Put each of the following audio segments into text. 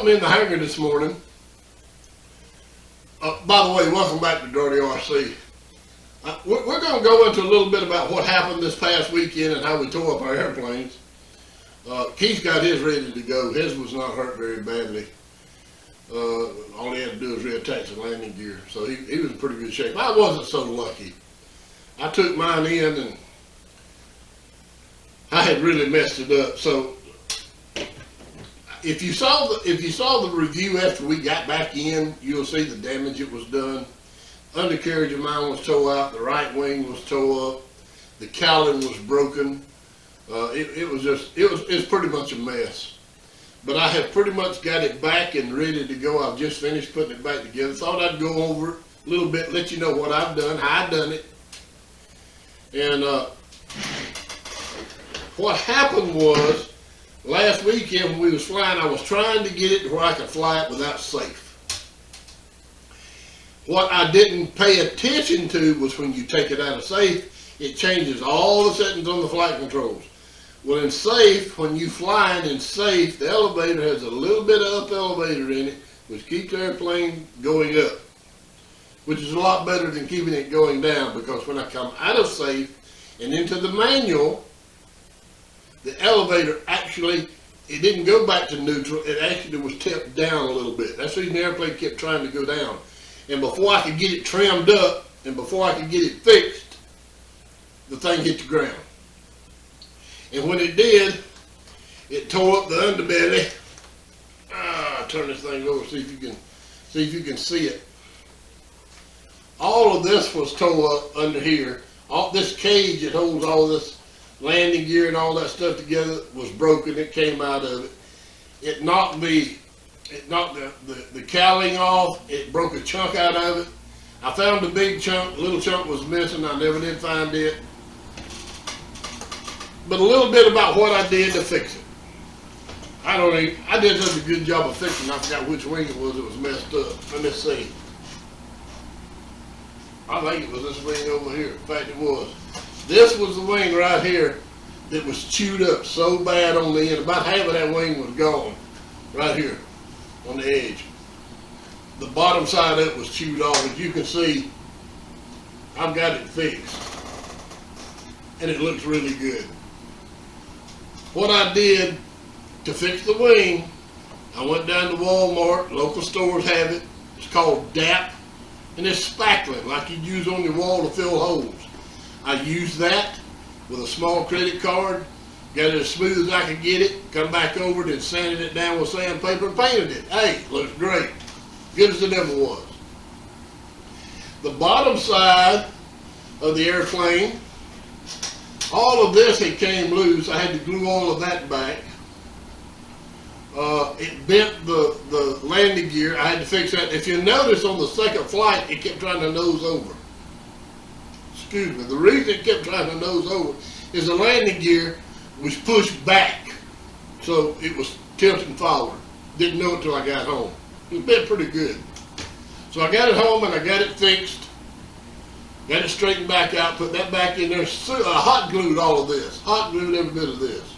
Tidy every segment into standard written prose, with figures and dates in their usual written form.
something in the hanger this morning. By the way, welcome back to DRAWDY RC. We're going to go into a little bit about what happened this past weekend and how we tore up our airplanes. Keith got his ready to go. His was not hurt very badly. All he had to do was reattach the landing gear. So he was in pretty good shape. I wasn't so lucky. I took mine in and I had really messed it up. So if you saw the review after we got back in, you'll see the damage it was done. Undercarriage of mine was tore out, the right wing was tore up, the cowling was broken. It was pretty much a mess. But I have pretty much got it back and ready to go. I've just finished putting it back together. Thought I'd go over it a little bit, let you know what I've done, how I've done it. And what happened was, last weekend when we was flying, I was trying to get it to where I could fly it without safe. What I didn't pay attention to was when you take it out of safe, it changes all the settings on the flight controls. Well, in safe, when you flying in safe, the elevator has a little bit of up elevator in it, which keeps the airplane going up, which is a lot better than keeping it going down, because when I come out of safe and into the manual, the elevator actually, it didn't go back to neutral, it actually was tipped down a little bit. That's the reason the airplane kept trying to go down. And before I could get it trimmed up, and before I could get it fixed, the thing hit the ground. And when it did, it tore up the underbelly. Turn this thing over, see if you can see it. All of this was tore up under here. All this cage that holds all this landing gear and all that stuff together was broken. It came out of it. It knocked the cowling off. It broke a chunk out of it. I found the big chunk. The little chunk was missing. I never did find it. But a little bit about what I did to fix it. I did such a good job of fixing it. I forgot which wing it was that was messed up. Let me see. I think it was this wing over here. In fact, it was. This was the wing right here that was chewed up so bad on the end. About half of that wing was gone. Right here on the edge. The bottom side of it was chewed off. As you can see, I've got it fixed. And it looks really good. What I did to fix the wing, I went down to Walmart, local stores have it. It's called DAP, and it's spackling like you'd use on your wall to fill holes. I used that with a small credit card, got it as smooth as I could get it, come back over it and sanded it down with sandpaper and painted it. Hey, looks great. Good as it ever was. The bottom side of the airplane, all of this it came loose. I had to glue all of that back. It bent the landing gear. I had to fix that. If you notice on the second flight, it kept trying to nose over. Excuse me. The reason it kept trying to nose over is the landing gear was pushed back. So it was tilting forward. Didn't know it till I got home. It been pretty good. So I got it home and I got it fixed. Got it straightened back out, put that back in there, hot glued all of this, hot glued every bit of this.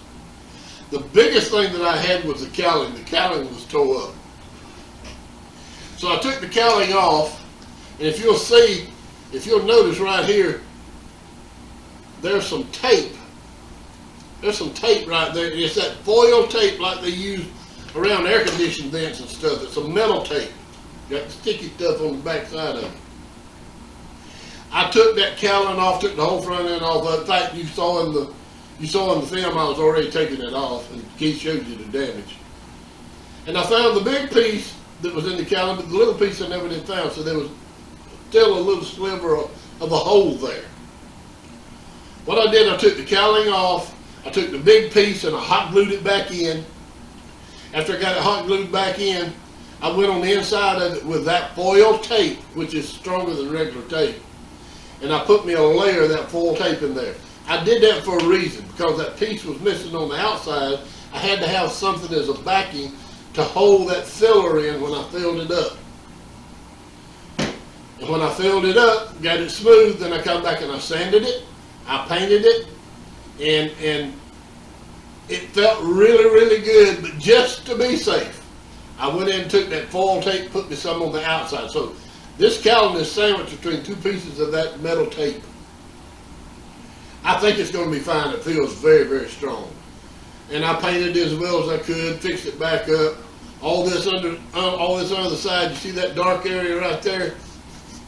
The biggest thing that I had was the cowling. The cowling was tore up. So I took the cowling off, and if you'll notice right here, there's some tape. There's some tape right there. It's that foil tape like they use around air conditioning vents and stuff. It's a metal tape. Got the sticky stuff on the back side of it. I took that cowling off, took the whole front end off. In fact, you saw in the film I was already taking it off, and Keith showed you the damage. And I found the big piece that was in the cowling, but the little piece I never did found, so there was still a little sliver of a hole there. What I did, I took the cowling off, I took the big piece and I hot glued it back in. After I got it hot glued back in, I went on the inside of it with that foil tape, which is stronger than regular tape. And I put me a layer of that foil tape in there. I did that for a reason, because that piece was missing on the outside. I had to have something as a backing to hold that filler in when I filled it up. And when I filled it up, got it smooth, then I come back and I sanded it, I painted it, and it felt really, really good. But just to be safe, I went in and took that foil tape, put me some on the outside. So this calendar is sandwiched between two pieces of that metal tape. I think it's going to be fine. It feels very, very strong. And I painted it as well as I could, fixed it back up. All this on the side, you see that dark area right there?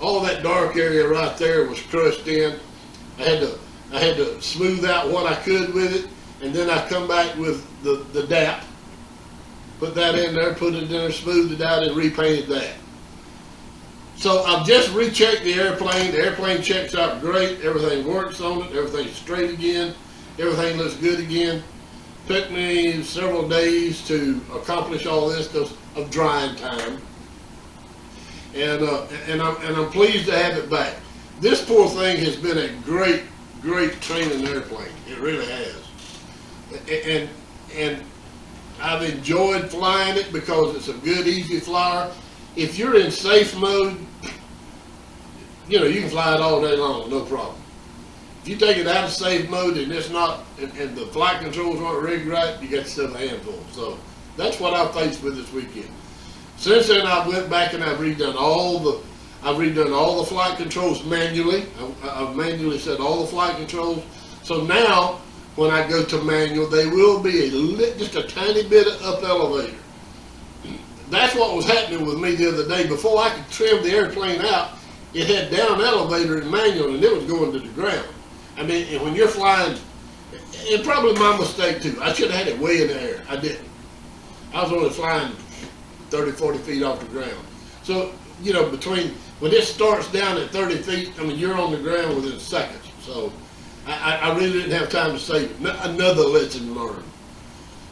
All that dark area right there was crushed in. I had to smooth out what I could with it, and then I come back with the DAP, put that in there, put it in there, smoothed it out, and repainted that. So I've just rechecked the airplane. The airplane checks out great. Everything works on it. Everything's straight again. Everything looks good again. Took me several days to accomplish all this because of drying time. And I'm pleased to have it back. This poor thing has been a great training airplane. It really has. And I've enjoyed flying it because it's a good, easy flyer. If you're in safe mode, you know, you can fly it all day long, no problem. If you take it out of safe mode and it's not, and the flight controls aren't rigged right, you got yourself a handful. So that's what I faced with this weekend. Since then, I went back and I've redone all the flight controls manually. I've manually set all the flight controls. So now, when I go to manual, they will be just a tiny bit of up elevator. That's what was happening with me the other day. Before I could trim the airplane out, it had down elevator in manual and it was going to the ground. I mean, and when you're flying, it's probably my mistake too. I should have had it way in the air. I didn't. I was only flying 30, 40 feet off the ground. So, you know, when it starts down at 30 feet, I mean, you're on the ground within seconds. So I really didn't have time to save it. Another lesson learned.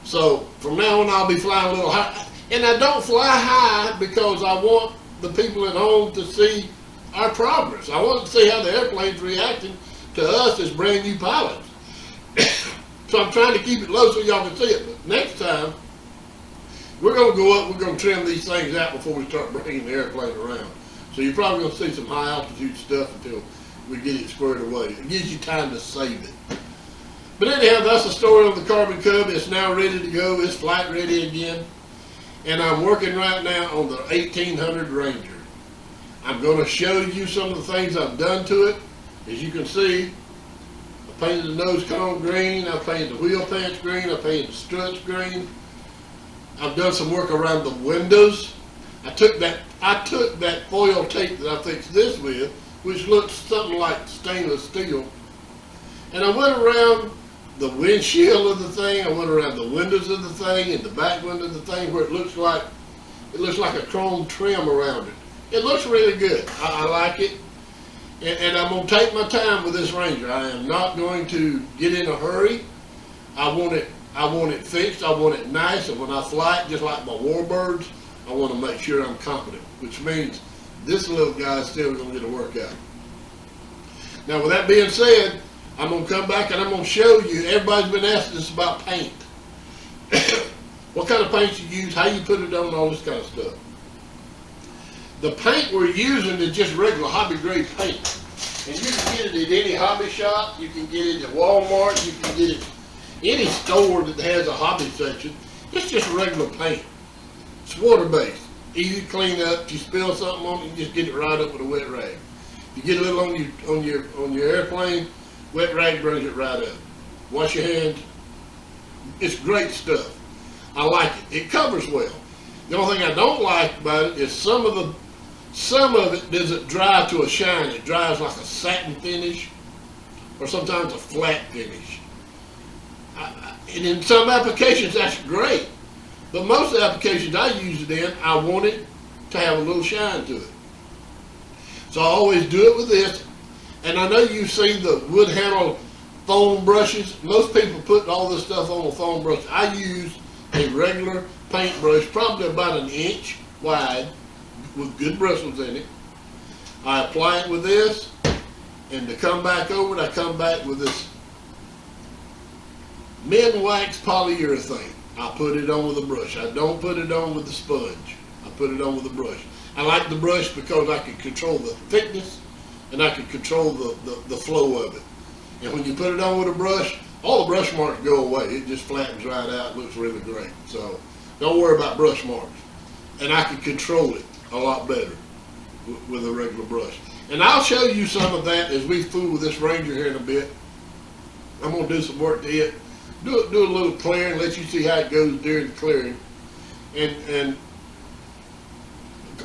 So from now on, I'll be flying a little high. And I don't fly high because I want the people at home to see our progress. I want to see how the airplane's reacting to us as brand new pilots. So I'm trying to keep it low so y'all can see it. But next time, we're going to go up, we're going to trim these things out before we start bringing the airplane around. So you're probably going to see some high altitude stuff until we get it squared away. It gives you time to save it. But anyhow, that's the story of the Carbon Cub. It's now ready to go. It's flight ready again. And I'm working right now on the 1800 Ranger. I'm going to show you some of the things I've done to it. As you can see, I painted the nose cone green, I painted the wheel pants green, I painted the struts green. I've done some work around the windows. I took that foil tape that I fixed this with, which looks something like stainless steel, and I went around the windshield of the thing, I went around the windows of the thing, and the back window of the thing where it looks like a chrome trim around it. It looks really good. I like it. And I'm going to take my time with this Ranger. I am not going to get in a hurry. I want it fixed. I want it nice. And when I fly it, just like my Warbirds, I want to make sure I'm competent, which means this little guy's still going to get a workout. Now, with that being said, I'm going to come back and I'm going to show you. Everybody's been asking us about paint. What kind of paint you use, how you put it on, all this kind of stuff. The paint we're using is just regular hobby grade paint. And you can get it at any hobby shop. You can get it at Walmart. You can get it any store that has a hobby section. It's just regular paint. It's water based. Easy to clean up. If you spill something on it, you just get it right up with a wet rag. If you get a little on your airplane, wet rag brings it right up. Wash your hands. It's great stuff. I like it. It covers well. The only thing I don't like about it is some of it doesn't dry to a shine. It dries like a satin finish or sometimes a flat finish. And in some applications that's great, but most of the applications I use it in, I want it to have a little shine to it. So I always do it with this. And I know you've seen the wood handle foam brushes. Most people put all this stuff on a foam brush. I use a regular paintbrush, probably about 1 inch wide, with good bristles in it. I apply it with this, and to come back over it, I come back with this men wax polyurethane. I put it on with a brush. I don't put it on with the sponge. I put it on with a brush. I like the brush because I can control the thickness and I can control the flow of it. And when you put it on with a brush, all the brush marks go away. It just flattens right out. It looks really great. So don't worry about brush marks. and I can control it a lot better with a regular brush. And I'll show you some of that as we fool with this Ranger here in a bit. I'm gonna do some work to it, do a little clearing, let you see how it goes during the clearing, and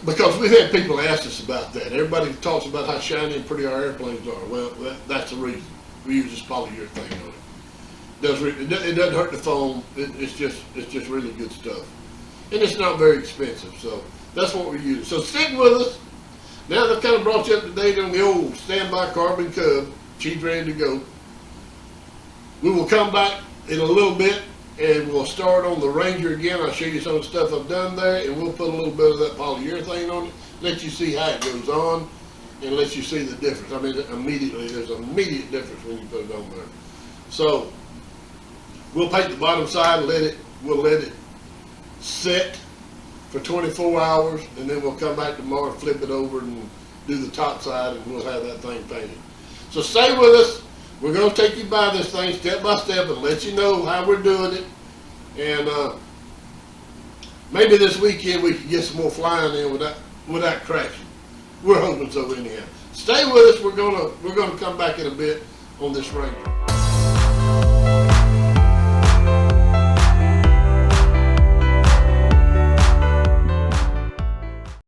because we've had people ask us about that. Everybody talks about how shiny and pretty our airplanes are. Well, that's the reason. We use this polyurethane on it. It doesn't hurt the foam. It's just really good stuff, and it's not very expensive. So that's what we're using. So stick with us. Now that I've kind of brought you up to date on the old standby Carbon Cub, she's ready to go. We will come back in a little bit and we'll start on the Ranger again. I'll show you some of the stuff I've done there, and we'll put a little bit of that polyurethane on it, let you see how it goes on, and let you see the difference. I mean, immediately, there's an immediate difference when you put it on there. So we'll paint the bottom side, we'll let it set for 24 hours, and then we'll come back tomorrow and flip it over and do the top side, and we'll have that thing painted. So stay with us. We're going to take you by this thing step by step and let you know how we're doing it. And maybe this weekend we can get some more flying in without crashing. We're hoping so anyhow. Stay with us. We're gonna come back in a bit on this Ranger.